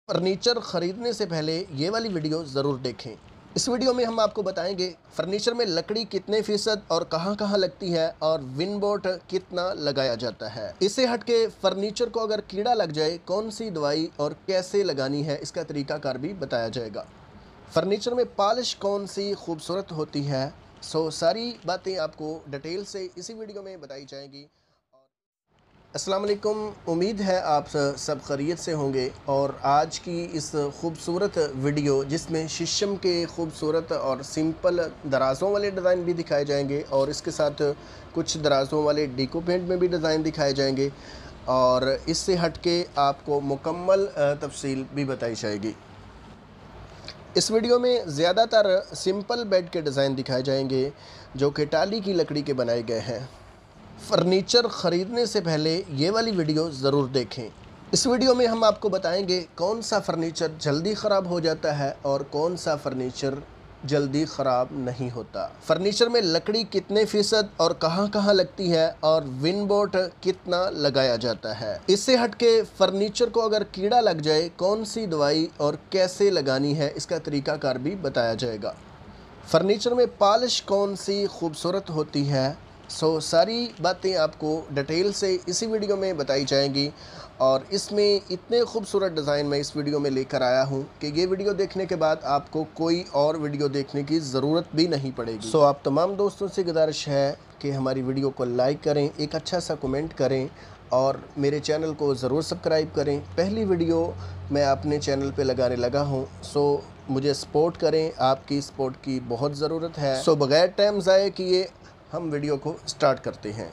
Furniture ख़रीदने से पहले ये वाली वीडियो ज़रूर देखें। इस वीडियो में हम आपको बताएंगे फर्नीचर में लकड़ी कितने फ़ीसद और कहाँ कहाँ लगती है और विन बोर्ड कितना लगाया जाता है। इससे हटके फर्नीचर को अगर कीड़ा लग जाए कौन सी दवाई और कैसे लगानी है इसका तरीकाकार भी बताया जाएगा। फर्नीचर में पॉलिश कौन सी खूबसूरत होती है, सारी बातें आपको डिटेल से इसी वीडियो में बताई जाएंगी। अस्सलाम वालेकुम, उम्मीद है आप सब खैरियत से होंगे। और आज की इस खूबसूरत वीडियो जिसमें शीशम के खूबसूरत और सिंपल दराज़ों वाले डिज़ाइन भी दिखाए जाएंगे और इसके साथ कुछ दराज़ों वाले डीको पेंट में भी डिज़ाइन दिखाए जाएंगे और इससे हट के आपको मुकम्मल तफसील भी बताई जाएगी। इस वीडियो में ज़्यादातर सिंपल बेड के डिज़ाइन दिखाए जाएंगे जो कि टाली की लकड़ी के बनाए गए हैं। फर्नीचर ख़रीदने से पहले ये वाली वीडियो ज़रूर देखें। इस वीडियो में हम आपको बताएंगे कौन सा फ़र्नीचर जल्दी ख़राब हो जाता है और कौन सा फ़र्नीचर जल्दी ख़राब नहीं होता। फ़र्नीचर में लकड़ी कितने फ़ीसद और कहाँ कहाँ लगती है और विन बोर्ड कितना लगाया जाता है। इससे हटके फ़र्नीचर को अगर कीड़ा लग जाए कौन सी दवाई और कैसे लगानी है इसका तरीकाकार भी बताया जाएगा। फर्नीचर में पॉलिश कौन सी खूबसूरत होती है, सारी बातें आपको डिटेल से इसी वीडियो में बताई जाएंगी। और इसमें इतने खूबसूरत डिज़ाइन मैं इस वीडियो में लेकर आया हूं कि ये वीडियो देखने के बाद आपको कोई और वीडियो देखने की ज़रूरत भी नहीं पड़ेगी। आप तमाम दोस्तों से गुजारिश है कि हमारी वीडियो को लाइक करें, एक अच्छा सा कमेंट करें और मेरे चैनल को ज़रूर सब्सक्राइब करें। पहली वीडियो मैं अपने चैनल पे लगाने लगा हूँ, मुझे सपोर्ट करें, आपकी सपोर्ट की बहुत ज़रूरत है। बग़ैर टाइम ज़ाये किए हम वीडियो को स्टार्ट करते हैं।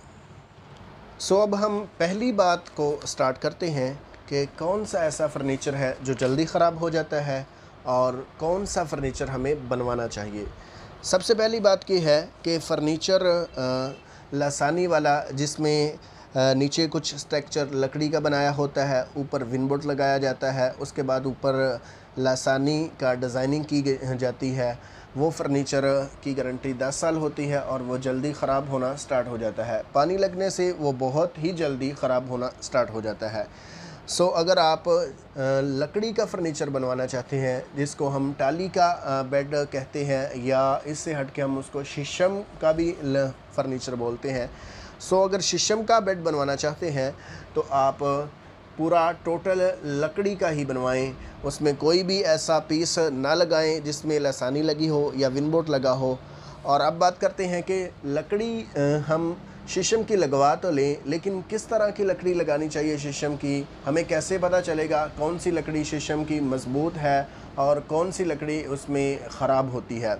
अब हम पहली बात को स्टार्ट करते हैं कि कौन सा ऐसा फ़र्नीचर है जो जल्दी ख़राब हो जाता है और कौन सा फ़र्नीचर हमें बनवाना चाहिए। सबसे पहली बात ये है कि फ़र्नीचर लासानी वाला जिसमें नीचे कुछ स्ट्रक्चर लकड़ी का बनाया होता है, ऊपर विन बोर्ड लगाया जाता है, उसके बाद ऊपर लासानी का डिज़ाइनिंग की जाती है, वो फ़र्नीचर की गारंटी 10 साल होती है और वो जल्दी ख़राब होना स्टार्ट हो जाता है। पानी लगने से वो बहुत ही जल्दी ख़राब होना स्टार्ट हो जाता है। अगर आप लकड़ी का फ़र्नीचर बनवाना चाहते हैं जिसको हम टाली का बेड कहते हैं या इससे हट के हम उसको शीशम का भी फ़र्नीचर बोलते हैं। अगर शीशम का बेड बनवाना चाहते हैं तो आप पूरा टोटल लकड़ी का ही बनवाएं, उसमें कोई भी ऐसा पीस ना लगाएं जिसमें लसानी लगी हो या विन बोर्ड लगा हो। और अब बात करते हैं कि लकड़ी हम शीशम की लगवा तो लें, लेकिन किस तरह की लकड़ी लगानी चाहिए शीशम की, हमें कैसे पता चलेगा कौन सी लकड़ी शीशम की मज़बूत है और कौन सी लकड़ी उसमें ख़राब होती है।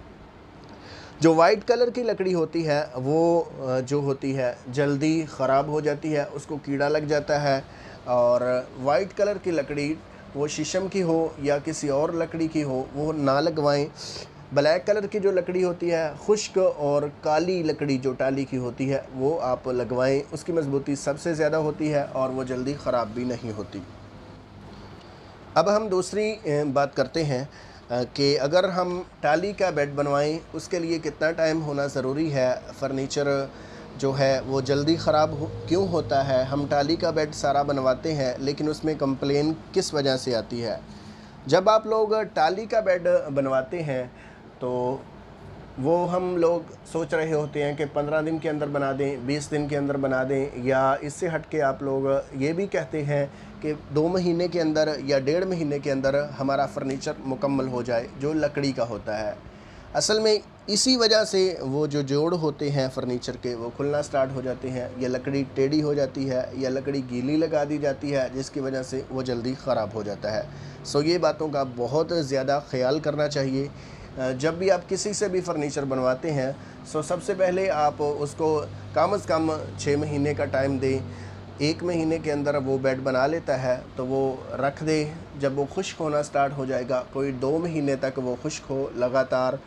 जो वाइट कलर की लकड़ी होती है वो जो होती है जल्दी ख़राब हो जाती है, उसको कीड़ा लग जाता है। और वाइट कलर की लकड़ी वो शीशम की हो या किसी और लकड़ी की हो वो ना लगवाएं। ब्लैक कलर की जो लकड़ी होती है, खुश्क और काली लकड़ी जो टाली की होती है वो आप लगवाएं, उसकी मज़बूती सबसे ज़्यादा होती है और वो जल्दी ख़राब भी नहीं होती। अब हम दूसरी बात करते हैं कि अगर हम टाली का बेड बनवाएं उसके लिए कितना टाइम होना ज़रूरी है। फ़र्नीचर जो है वो जल्दी ख़राब क्यों होता है, हम टाली का बेड सारा बनवाते हैं लेकिन उसमें कंप्लेन किस वजह से आती है। जब आप लोग टाली का बेड बनवाते हैं तो वो हम लोग सोच रहे होते हैं कि 15 दिन के अंदर बना दें, 20 दिन के अंदर बना दें, या इससे हट के आप लोग ये भी कहते हैं कि 2 महीने के अंदर या 1.5 महीने के अंदर हमारा फ़र्नीचर मुकम्मल हो जाए जो लकड़ी का होता है। असल में इसी वजह से वो जो जोड़ होते हैं फ़र्नीचर के वो खुलना स्टार्ट हो जाते हैं, या लकड़ी टेढ़ी हो जाती है या लकड़ी गीली लगा दी जाती है जिसकी वजह से वो जल्दी ख़राब हो जाता है। ये बातों का बहुत ज़्यादा ख्याल करना चाहिए जब भी आप किसी से भी फ़र्नीचर बनवाते हैं। सबसे पहले आप उसको कम से कम 6 महीने का टाइम दें। 1 महीने के अंदर वो बेड बना लेता है तो वो रख दे, जब वो खुश्क होना स्टार्ट हो जाएगा, कोई 2 महीने तक वो खुश्क हो लगातार,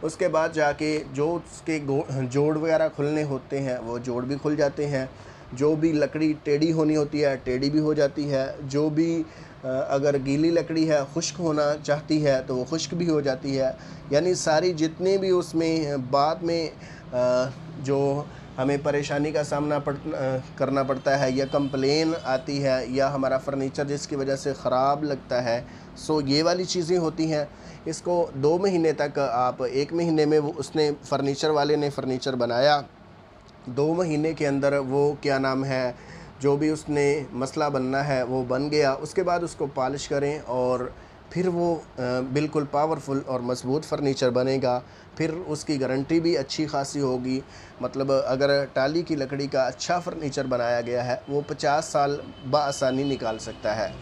उसके बाद जाके जो उसके जोड़ वगैरह खुलने होते हैं वो जोड़ भी खुल जाते हैं। जो भी लकड़ी टेढ़ी होनी होती है टेढ़ी भी हो जाती है। जो भी अगर गीली लकड़ी है खुश्क होना चाहती है तो वो खुश्क भी हो जाती है। यानी सारी जितने भी उसमें बाद में जो हमें परेशानी का सामना करना पड़ता है, या कंप्लेन आती है, या हमारा फर्नीचर जिसकी वजह से ख़राब लगता है। सो ये वाली चीज़ें होती हैं। इसको 2 महीने तक आप 1 महीने में वो उसने फर्नीचर वाले ने फ़र्नीचर बनाया, 2 महीने के अंदर वो क्या नाम है, जो भी उसने मसला बनना है वो बन गया। उसके बाद उसको पॉलिश करें और फिर वो बिल्कुल पावरफुल और मज़बूत फ़र्नीचर बनेगा। फिर उसकी गारंटी भी अच्छी खासी होगी। मतलब अगर टाली की लकड़ी का अच्छा फ़र्नीचर बनाया गया है, वो 50 साल बआसानी निकाल सकता है।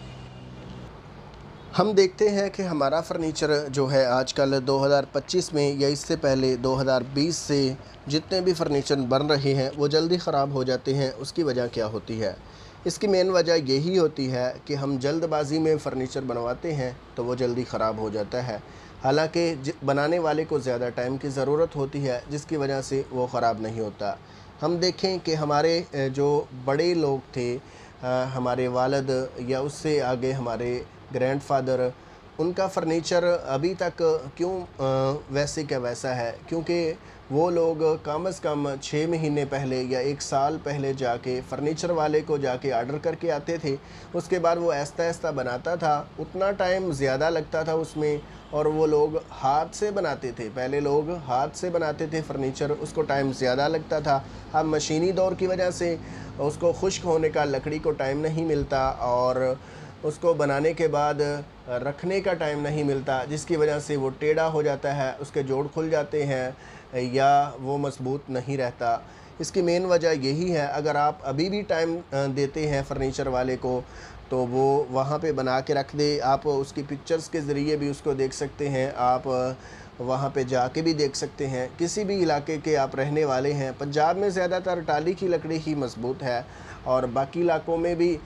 हम देखते हैं कि हमारा फ़र्नीचर जो है आजकल 2025 में या इससे पहले 2020 से जितने भी फ़र्नीचर बन रहे हैं वो जल्दी ख़राब हो जाते हैं। उसकी वजह क्या होती है? इसकी मेन वजह यही होती है कि हम जल्दबाज़ी में फ़र्नीचर बनवाते हैं तो वो जल्दी ख़राब हो जाता है। हालांकि बनाने वाले को ज़्यादा टाइम की ज़रूरत होती है, जिसकी वजह से वो ख़राब नहीं होता। हम देखें कि हमारे जो बड़े लोग थे, हमारे वालिद या उससे आगे हमारे ग्रैंडफ़ादर, उनका फ़र्नीचर अभी तक क्यों वैसे का वैसा है? क्योंकि वो लोग कम से कम 6 महीने पहले या 1 साल पहले जाके फ़र्नीचर वाले को जाके ऑर्डर करके आते थे। उसके बाद वो आहिस्ता-आहिस्ता बनाता था, उतना टाइम ज़्यादा लगता था उसमें, और वो लोग हाथ से बनाते थे। पहले लोग हाथ से बनाते थे फ़र्नीचर, उसको टाइम ज़्यादा लगता था। अब मशीनी दौर की वजह से उसको खुश्क होने का लकड़ी को टाइम नहीं मिलता, और उसको बनाने के बाद रखने का टाइम नहीं मिलता, जिसकी वजह से वो टेढ़ा हो जाता है, उसके जोड़ खुल जाते हैं या वो मजबूत नहीं रहता। इसकी मेन वजह यही है। अगर आप अभी भी टाइम देते हैं फ़र्नीचर वाले को, तो वो वहाँ पे बना के रख दे। आप उसकी पिक्चर्स के ज़रिए भी उसको देख सकते हैं, आप वहाँ पे जाके भी देख सकते हैं। किसी भी इलाके के आप रहने वाले हैं, पंजाब में ज़्यादातर टाली की लकड़ी ही मजबूत है, और बाकी इलाकों में भी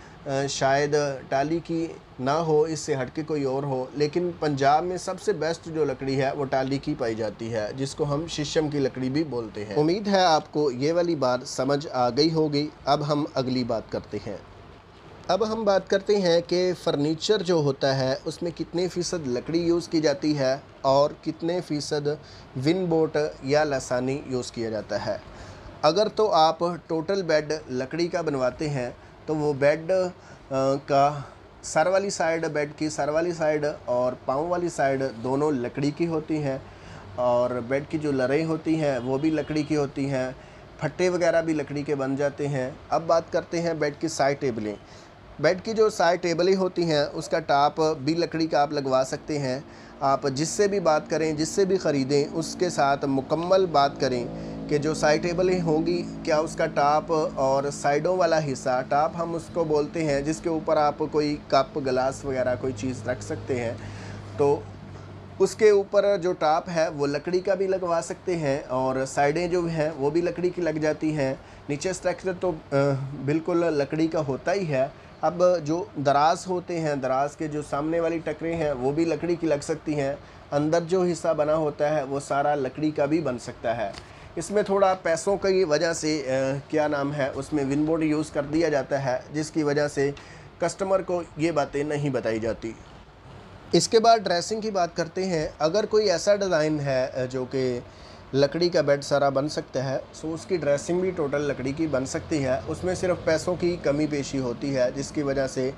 शायद टाली की ना हो, इससे हट के कोई और हो, लेकिन पंजाब में सबसे बेस्ट जो लकड़ी है वो टाली की पाई जाती है, जिसको हम शीशम की लकड़ी भी बोलते हैं। उम्मीद है आपको ये वाली बात समझ आ गई होगी। अब हम अगली बात करते हैं। अब हम बात करते हैं कि फ़र्नीचर जो होता है उसमें कितने फ़ीसद लकड़ी यूज़ की जाती है और कितने फ़ीसद विन बोट या लसानी यूज़ किया जाता है। अगर तो आप टोटल बेड लकड़ी का बनवाते हैं, तो वो बेड का सर वाली साइड, बेड की सर वाली साइड और पाँव वाली साइड दोनों लकड़ी की होती हैं, और बेड की जो लड़ाई होती हैं वो भी लकड़ी की होती हैं, फट्टे वगैरह भी लकड़ी के बन जाते हैं। अब बात करते हैं बेड की साइड टेबलें। बेड की जो साइड टेबलें होती हैं उसका टॉप भी लकड़ी का आप लगवा सकते हैं। आप जिससे भी बात करें, जिससे भी ख़रीदें, उसके साथ मुकम्मल बात करें कि जो साइड टेबलें होंगी, क्या उसका टॉप और साइडों वाला हिस्सा, टॉप हम उसको बोलते हैं जिसके ऊपर आप कोई कप गिलास वगैरह कोई चीज़ रख सकते हैं, तो उसके ऊपर जो टॉप है वो लकड़ी का भी लगवा सकते हैं, और साइडें जो हैं वो भी लकड़ी की लग जाती हैं। नीचे स्ट्रक्चर तो बिल्कुल लकड़ी का होता ही है। अब जो दराज होते हैं, दराज के जो सामने वाली टकरें हैं वो भी लकड़ी की लग सकती हैं। अंदर जो हिस्सा बना होता है वो सारा लकड़ी का भी बन सकता है। इसमें थोड़ा पैसों की वजह से क्या नाम है, उसमें विन बोर्ड यूज़ कर दिया जाता है, जिसकी वजह से कस्टमर को ये बातें नहीं बताई जाती। इसके बाद ड्रेसिंग की बात करते हैं। अगर कोई ऐसा डिज़ाइन है जो कि लकड़ी का बेड सारा बन सकता है, सो उसकी ड्रेसिंग भी टोटल लकड़ी की बन सकती है। उसमें सिर्फ पैसों की कमी पेशी होती है, जिसकी वजह से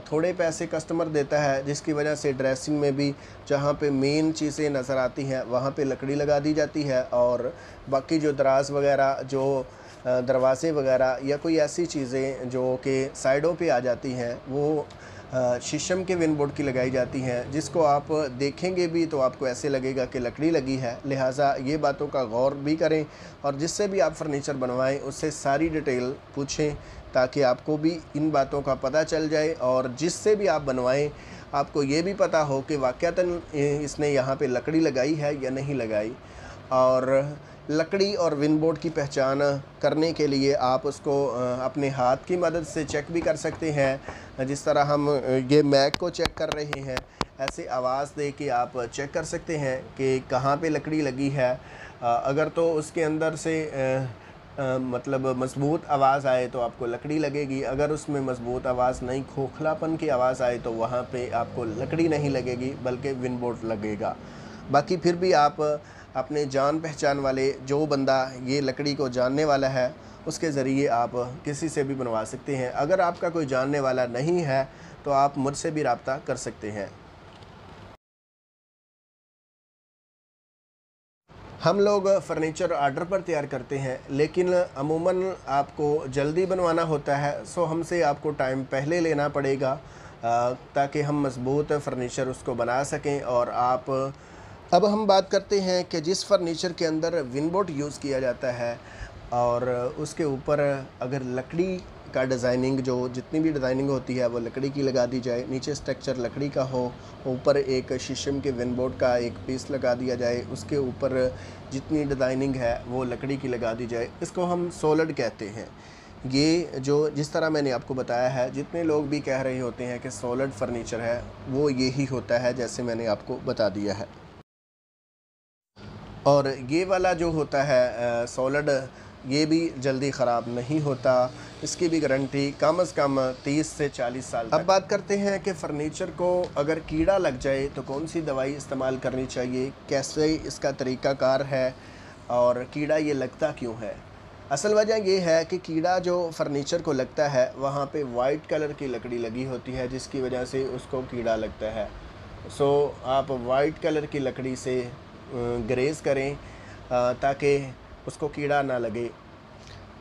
थोड़े पैसे कस्टमर देता है, जिसकी वजह से ड्रेसिंग में भी जहाँ पे मेन चीज़ें नज़र आती हैं वहाँ पे लकड़ी लगा दी जाती है, और बाकी जो दराज वगैरह, जो दरवाज़े वगैरह या कोई ऐसी चीज़ें जो कि साइडों पे आ जाती हैं, वो शीशम के विन बोर्ड की लगाई जाती हैं, जिसको आप देखेंगे भी तो आपको ऐसे लगेगा कि लकड़ी लगी है। लिहाजा ये बातों का गौर भी करें, और जिससे भी आप फर्नीचर बनवाएं उससे सारी डिटेल पूछें, ताकि आपको भी इन बातों का पता चल जाए, और जिससे भी आप बनवाएं आपको ये भी पता हो कि वाक़यातन इसने यहाँ पे लकड़ी लगाई है या नहीं लगाई। और लकड़ी और विन बोर्ड की पहचान करने के लिए आप उसको अपने हाथ की मदद से चेक भी कर सकते हैं। जिस तरह हम ये मैक को चेक कर रहे हैं, ऐसे आवाज़ दे के आप चेक कर सकते हैं कि कहाँ पे लकड़ी लगी है। अगर तो उसके अंदर से मतलब मजबूत आवाज़ आए तो आपको लकड़ी लगेगी, अगर उसमें मजबूत आवाज़ नहीं, खोखलापन की आवाज़ आए तो वहाँ पे आपको लकड़ी नहीं लगेगी बल्कि विन बोर्ड लगेगा। बाकी फिर भी आप अपने जान पहचान वाले जो बंदा ये लकड़ी को जानने वाला है उसके ज़रिए आप किसी से भी बनवा सकते हैं। अगर आपका कोई जानने वाला नहीं है तो आप मुझसे भी रब्ता कर सकते हैं। हम लोग फ़र्नीचर ऑर्डर पर तैयार करते हैं, लेकिन अमूमन आपको जल्दी बनवाना होता है, सो हमसे आपको टाइम पहले लेना पड़ेगा ताकि हम मज़बूत फ़र्नीचर उसको बना सकें। और आप अब हम बात करते हैं कि जिस फ़र्नीचर के अंदर विनबोर्ड यूज़ किया जाता है और उसके ऊपर अगर लकड़ी का डिज़ाइनिंग, जो जितनी भी डिज़ाइनिंग होती है वो लकड़ी की लगा दी जाए, नीचे स्ट्रक्चर लकड़ी का हो, ऊपर एक शीशम के विनबोर्ड का एक पीस लगा दिया जाए, उसके ऊपर जितनी डिज़ाइनिंग है वो लकड़ी की लगा दी जाए, इसको हम सॉलिड कहते हैं। ये जो जिस तरह मैंने आपको बताया है, जितने लोग भी कह रहे होते हैं कि सॉलिड फ़र्नीचर है, वो यही होता है जैसे मैंने आपको बता दिया है। और ये वाला जो होता है सॉलिड, ये भी जल्दी ख़राब नहीं होता, इसकी भी गारंटी कम से कम 30 से 40 साल तक। अब बात करते हैं कि फ़र्नीचर को अगर कीड़ा लग जाए तो कौन सी दवाई इस्तेमाल करनी चाहिए, कैसे इसका तरीक़ाकार है और कीड़ा ये लगता क्यों है। असल वजह ये है कि कीड़ा जो फ़र्नीचर को लगता है वहाँ पे वाइट कलर की लकड़ी लगी होती है, जिसकी वजह से उसको कीड़ा लगता है। सो आप वाइट कलर की लकड़ी से ग्रेज़ करें ताकि उसको कीड़ा ना लगे।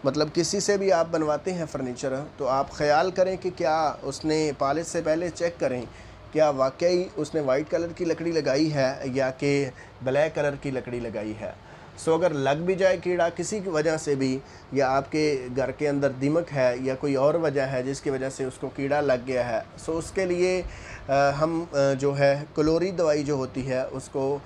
मतलब किसी से भी आप बनवाते हैं फ़र्नीचर तो आप ख़याल करें कि क्या उसने पॉलिश से पहले चेक करें क्या वाकई उसने वाइट कलर की लकड़ी लगाई है या कि ब्लैक कलर की लकड़ी लगाई है। सो अगर लग भी जाए कीड़ा किसी की वजह से भी, या आपके घर के अंदर दीमक है या कोई और वजह है जिसकी वजह से उसको कीड़ा लग गया है, सो उसके लिए हम जो है क्लोरी दवाई जो होती है उसको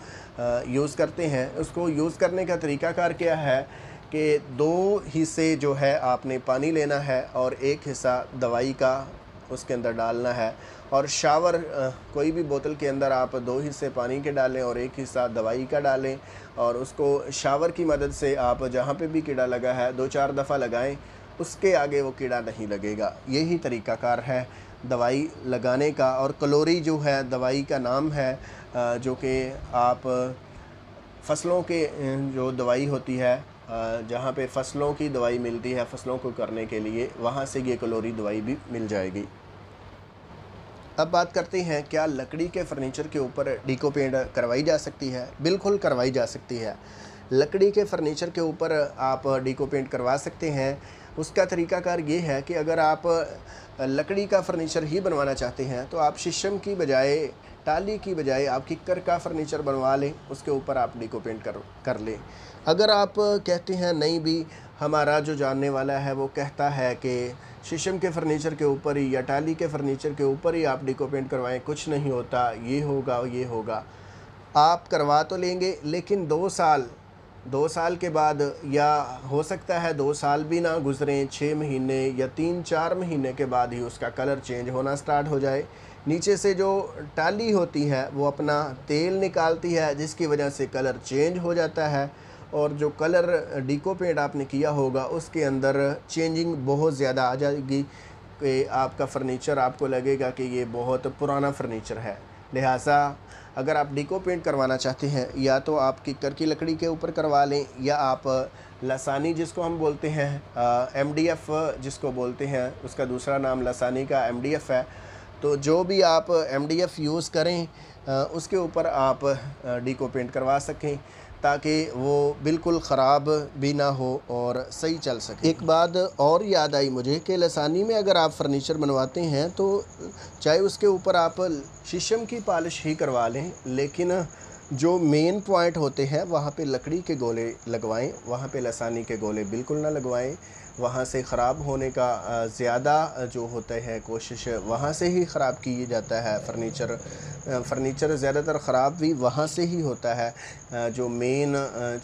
यूज़ करते हैं। उसको यूज़ करने का तरीक़ाकार क्या है कि 2 हिस्से जो है आपने पानी लेना है और 1 हिस्सा दवाई का उसके अंदर डालना है। और शावर कोई भी बोतल के अंदर आप 2 हिस्से पानी के डालें और 1 हिस्सा दवाई का डालें और उसको शावर की मदद से आप जहाँ पे भी कीड़ा लगा है 2-4 दफ़ा लगाएं, उसके आगे वो कीड़ा नहीं लगेगा। यही तरीक़ाकार है दवाई लगाने का। और क्लोरी जो है दवाई का नाम है, जो कि आप फसलों के जो दवाई होती है, जहाँ पे फसलों की दवाई मिलती है फसलों को करने के लिए, वहाँ से ये क्लोरी दवाई भी मिल जाएगी। अब बात करते हैं क्या लकड़ी के फ़र्नीचर के ऊपर डीको पेंट करवाई जा सकती है। बिल्कुल करवाई जा सकती है। लकड़ी के फ़र्नीचर के ऊपर आप डीको पेंट करवा सकते हैं। उसका तरीक़ाकार ये है कि अगर आप लकड़ी का फ़र्नीचर ही बनवाना चाहते हैं तो आप शीशम की बजाय, टाली की बजाय आप किक्कर का फ़र्नीचर बनवा लें, उसके ऊपर आप डीको पेंट कर लें। अगर आप कहते हैं नहीं भी हमारा जो जानने वाला है वो कहता है कि शीशम के फ़र्नीचर के ऊपर ही या टाली के फ़र्नीचर के ऊपर ही आप डीको पेंट करवाएं, कुछ नहीं होता, ये होगा, आप करवा तो लेंगे लेकिन 2 साल के बाद, या हो सकता है 2 साल भी ना गुज़रें, 6 महीने या 3-4 महीने के बाद ही उसका कलर चेंज होना स्टार्ट हो जाए। नीचे से जो टाली होती है वो अपना तेल निकालती है जिसकी वजह से कलर चेंज हो जाता है, और जो कलर डीको पेंट आपने किया होगा उसके अंदर चेंजिंग बहुत ज़्यादा आ जाएगी कि आपका फ़र्नीचर आपको लगेगा कि ये बहुत पुराना फ़र्नीचर है। लिहाजा अगर आप डीको पेंट करवाना चाहते हैं या तो आप किक्कर की लकड़ी के ऊपर करवा लें, या आप लसानी जिसको हम बोलते हैं, MDF जिसको बोलते हैं, उसका दूसरा नाम लसानी का MDF है। तो जो भी आप MDF यूज़ करें उसके ऊपर आप डीको पेंट करवा सकें ताकि वो बिल्कुल ख़राब भी ना हो और सही चल सके। एक बात और याद आई मुझे कि लसानी में अगर आप फ़र्नीचर बनवाते हैं तो चाहे उसके ऊपर आप शीशम की पॉलिश ही करवा लें, लेकिन जो मेन पॉइंट होते हैं वहाँ पे लकड़ी के गोले लगवाएं, वहाँ पे लसानी के गोले बिल्कुल ना लगवाएं। वहाँ से ख़राब होने का ज़्यादा जो होता है कोशिश वहाँ से ही ख़राब की जाता है। फ़र्नीचर ज़्यादातर ख़राब भी वहाँ से ही होता है। जो मेन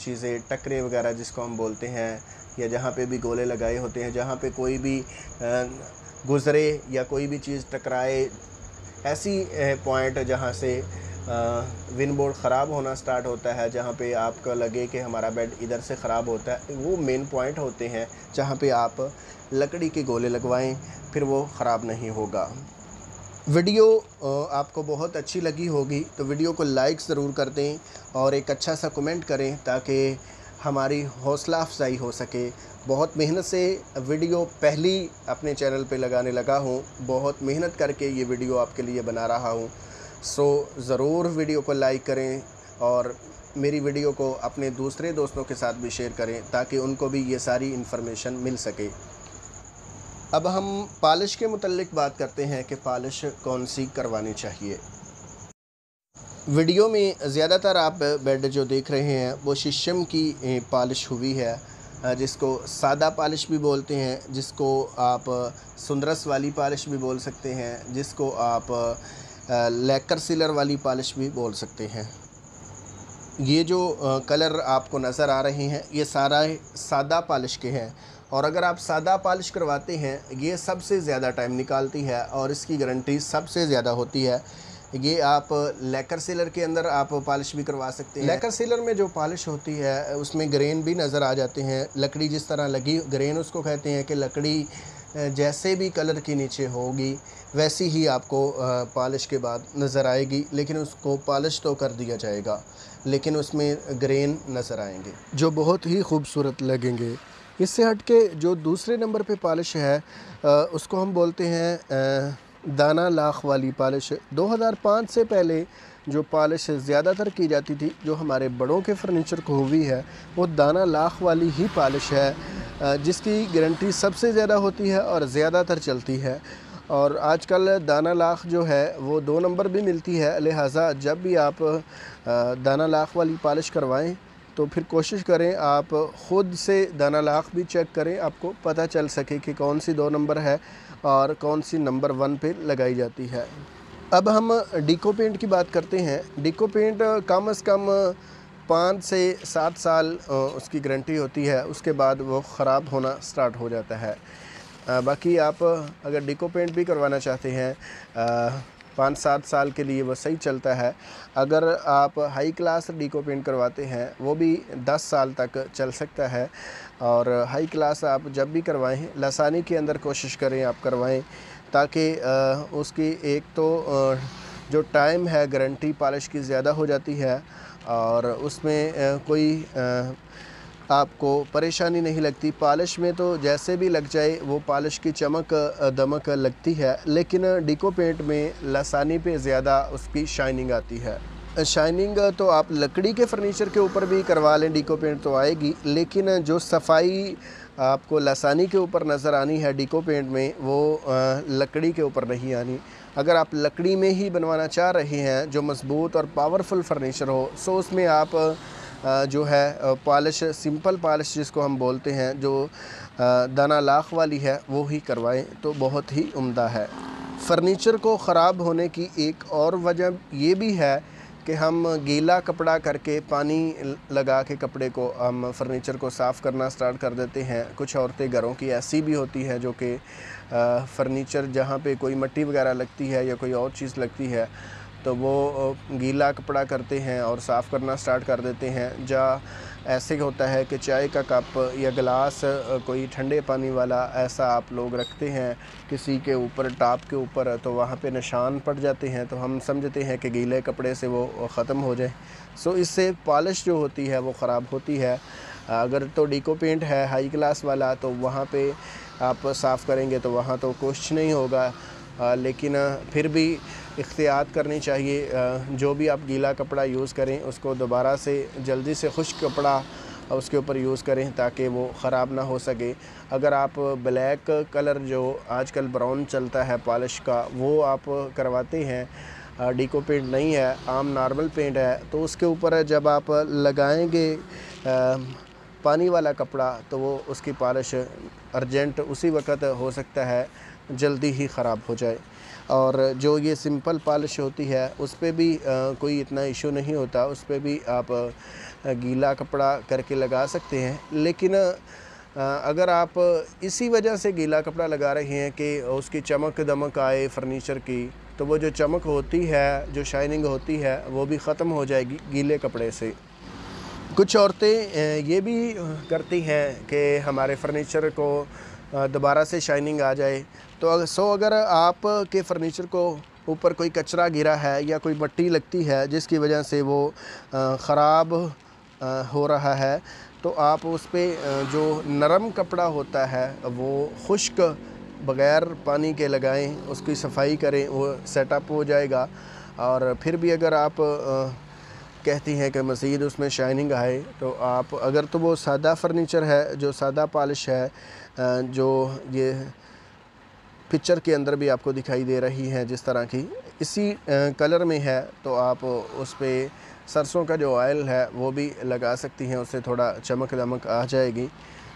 चीज़ें टकरे वगैरह जिसको हम बोलते हैं, या जहाँ पे भी गोले लगाए होते हैं, जहाँ पे कोई भी गुज़रे या कोई भी चीज़ टकराए, ऐसी पॉइंट जहाँ से विनबोर्ड ख़राब होना स्टार्ट होता है, जहाँ पे आपको लगे कि हमारा बेड इधर से ख़राब होता है, वो मेन पॉइंट होते हैं जहाँ पे आप लकड़ी के गोले लगवाएं, फिर वो ख़राब नहीं होगा। वीडियो आपको बहुत अच्छी लगी होगी तो वीडियो को लाइक ज़रूर कर दें और एक अच्छा सा कमेंट करें ताकि हमारी हौसला अफजाई हो सके। बहुत मेहनत से वीडियो पहली अपने चैनल पे लगाने लगा हूँ, बहुत मेहनत करके ये वीडियो आपके लिए बना रहा हूँ। सो ज़रूर वीडियो को लाइक करें और मेरी वीडियो को अपने दूसरे दोस्तों के साथ भी शेयर करें ताकि उनको भी ये सारी इन्फॉर्मेशन मिल सके। अब हम पॉलिश के मुतल्लिक बात करते हैं कि पॉलिश कौन सी करवानी चाहिए। वीडियो में ज़्यादातर आप बेड जो देख रहे हैं वो शीशम की पॉलिश हुई है, जिसको सादा पॉलिश भी बोलते हैं, जिसको आप सुंदरस वाली पॉलिश भी बोल सकते हैं, जिसको आप लैकर सीलर वाली पॉलिश भी बोल सकते हैं। ये जो कलर आपको नज़र आ रहे हैं ये सारा सादा पॉलिश के हैं और अगर आप सादा पॉलिश करवाते हैं ये सबसे ज़्यादा टाइम निकालती है और इसकी गारंटी सबसे ज़्यादा होती है। ये आप लैकर सीलर के अंदर आप पॉलिश भी करवा सकते हैं। लैकर सीलर में जो पॉलिश होती है उसमें ग्रेन भी नज़र आ जाते हैं। लकड़ी जिस तरह लगी, ग्रेन उसको कहते हैं कि लकड़ी जैसे भी कलर के नीचे होगी वैसी ही आपको पॉलिश के बाद नज़र आएगी, लेकिन उसको पॉलिश तो कर दिया जाएगा लेकिन उसमें ग्रेन नज़र आएंगे जो बहुत ही खूबसूरत लगेंगे। इससे हट के जो दूसरे नंबर पे पॉलिश है उसको हम बोलते हैं दाना लाख वाली पॉलिश। 2005 से पहले जो पॉलिश ज़्यादातर की जाती थी, जो हमारे बड़ों के फर्नीचर को हुई है, वो दाना लाख वाली ही पॉलिश है जिसकी गारंटी सबसे ज़्यादा होती है और ज़्यादातर चलती है। और आजकल दाना लाख जो है वो 2 नंबर भी मिलती है, लिहाजा जब भी आप दाना लाख वाली पॉलिश करवाएं तो फिर कोशिश करें आप ख़ुद से दाना लाख भी चेक करें, आपको पता चल सके कि कौन सी 2 नंबर है और कौन सी नंबर 1 पे लगाई जाती है। अब हम डिको पेंट की बात करते हैं। डिको पेंट कम से कम 5 से 7 साल उसकी गारंटी होती है, उसके बाद वो ख़राब होना स्टार्ट हो जाता है। बाकी आप अगर डिको पेंट भी करवाना चाहते हैं 5-7 साल के लिए वो सही चलता है। अगर आप हाई क्लास डिको पेंट करवाते हैं वो भी 10 साल तक चल सकता है। और हाई क्लास आप जब भी करवाएं लासानी के अंदर कोशिश करें आप करवाएं ताकि उसकी एक तो जो टाइम है गारंटी पॉलिश की ज़्यादा हो जाती है और उसमें कोई आपको परेशानी नहीं लगती। पॉलिश में तो जैसे भी लग जाए वो पॉलिश की चमक दमक लगती है, लेकिन डिको पेंट में लासानी पे ज़्यादा उसकी शाइनिंग आती है। शाइनिंग तो आप लकड़ी के फर्नीचर के ऊपर भी करवा लें, डिको पेंट तो आएगी, लेकिन जो सफाई आपको लासानी के ऊपर नज़र आनी है डिको पेंट में वो लकड़ी के ऊपर नहीं आनी। अगर आप लकड़ी में ही बनवाना चाह रहे हैं जो मज़बूत और पावरफुल फर्नीचर हो, सो उसमें आप जो है पॉलिश, सिंपल पॉलिश जिसको हम बोलते हैं, जो दाना लाख वाली है वो ही करवाएं तो बहुत ही उम्दा है। फ़र्नीचर को ख़राब होने की एक और वजह ये भी है कि हम गीला कपड़ा करके पानी लगा के कपड़े को हम फर्नीचर को साफ़ करना स्टार्ट कर देते हैं। कुछ औरतें घरों की ऐसी भी होती हैं जो कि फर्नीचर जहाँ पे कोई मिट्टी वगैरह लगती है या कोई और चीज़ लगती है तो वो गीला कपड़ा करते हैं और साफ़ करना स्टार्ट कर देते हैं। जहाँ ऐसे होता है कि चाय का कप या गिलास कोई ठंडे पानी वाला ऐसा आप लोग रखते हैं किसी के ऊपर, टॉप के ऊपर, तो वहाँ पे निशान पड़ जाते हैं तो हम समझते हैं कि गीले कपड़े से वो ख़त्म हो जाए। सो इससे पॉलिश जो होती है वो ख़राब होती है। अगर तो डिको पेंट है हाई क्लास वाला तो वहाँ पे आप साफ़ करेंगे तो वहाँ तो कुछ नहीं होगा, लेकिन फिर भी एहतियात करनी चाहिए। जो भी आप गीला कपड़ा यूज़ करें उसको दोबारा से जल्दी से खुश्क कपड़ा उसके ऊपर यूज़ करें ताकि वो ख़राब ना हो सके। अगर आप ब्लैक कलर जो आजकल ब्राउन चलता है पॉलिश का वो आप करवाते हैं, डिको पेंट नहीं है, आम नॉर्मल पेंट है, तो उसके ऊपर जब आप लगाएंगे पानी वाला कपड़ा तो वो उसकी पॉलिश अर्जेंट उसी वक्त हो सकता है जल्दी ही ख़राब हो जाए। और जो ये सिंपल पॉलिश होती है उस पे भी कोई इतना इशू नहीं होता, उस पे भी आप गीला कपड़ा करके लगा सकते हैं। लेकिन अगर आप इसी वजह से गीला कपड़ा लगा रहे हैं कि उसकी चमक दमक आए फर्नीचर की, तो वो जो चमक होती है, जो शाइनिंग होती है, वो भी ख़त्म हो जाएगी गीले कपड़े से। कुछ औरतें ये भी करती हैं कि हमारे फर्नीचर को दोबारा से शाइनिंग आ जाए। तो अगर आप के फ़र्नीचर को ऊपर कोई कचरा गिरा है या कोई मट्टी लगती है जिसकी वजह से वो ख़राब हो रहा है, तो आप उस पे जो नरम कपड़ा होता है वो खुश्क बग़ैर पानी के लगाएं, उसकी सफाई करें, वो सेटअप हो जाएगा। और फिर भी अगर आप कहती हैं कि मज़ीद उसमें शाइनिंग आए, तो आप अगर तो वो सादा फर्नीचर है, जो सादा पॉलिश है, जो ये पिक्चर के अंदर भी आपको दिखाई दे रही है जिस तरह की, इसी कलर में है, तो आप उस पे सरसों का जो ऑयल है वो भी लगा सकती हैं, उससे थोड़ा चमक दमक आ जाएगी।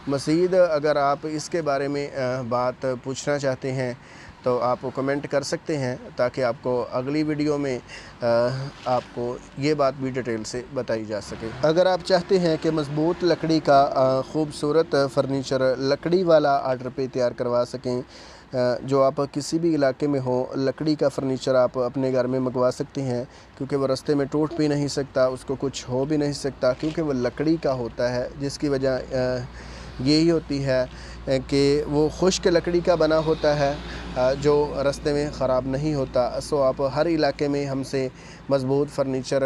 मज़ीद अगर आप इसके बारे में बात पूछना चाहते हैं तो आप कमेंट कर सकते हैं, ताकि आपको अगली वीडियो में आपको ये बात भी डिटेल से बताई जा सके। अगर आप चाहते हैं कि मज़बूत लकड़ी का ख़ूबसूरत फ़र्नीचर लकड़ी वाला आर्डर पे तैयार करवा सकें, जो आप किसी भी इलाके में हो, लकड़ी का फ़र्नीचर आप अपने घर में मंगवा सकते हैं, क्योंकि वो रास्ते में टूट भी नहीं सकता, उसको कुछ हो भी नहीं सकता, क्योंकि वो लकड़ी का होता है, जिसकी वजह यही होती है कि वो खुश्क लकड़ी का बना होता है, जो रास्ते में ख़राब नहीं होता। सो आप हर इलाके में हमसे मज़बूत फ़र्नीचर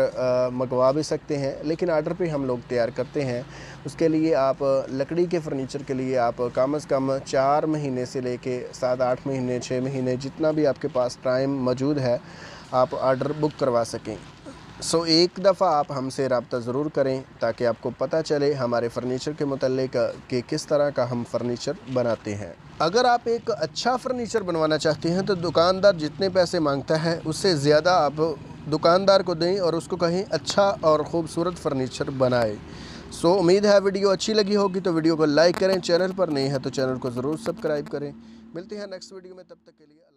मंगवा भी सकते हैं, लेकिन आर्डर पे हम लोग तैयार करते हैं। उसके लिए आप लकड़ी के फ़र्नीचर के लिए आप कम से कम 4 महीने से लेके 7-8 महीने, 6 महीने, जितना भी आपके पास टाइम मौजूद है, आप आर्डर बुक करवा सकें। सो एक दफ़ा आप हमसे रब्ता ज़रूर करें, ताकि आपको पता चले हमारे फ़र्नीचर के मुतल्लिक़ कि किस तरह का हम फ़र्नीचर बनाते हैं। अगर आप एक अच्छा फ़र्नीचर बनवाना चाहते हैं तो दुकानदार जितने पैसे मांगता है उससे ज़्यादा आप दुकानदार को दें और उसको कहें अच्छा और ख़ूबसूरत फ़र्नीचर बनाए। सो उम्मीद है वीडियो अच्छी लगी होगी, तो वीडियो को लाइक करें, चैनल पर नए हैं तो चैनल को ज़रूर सब्सक्राइब करें। मिलते हैं नेक्स्ट वीडियो में, तब तक के लिए।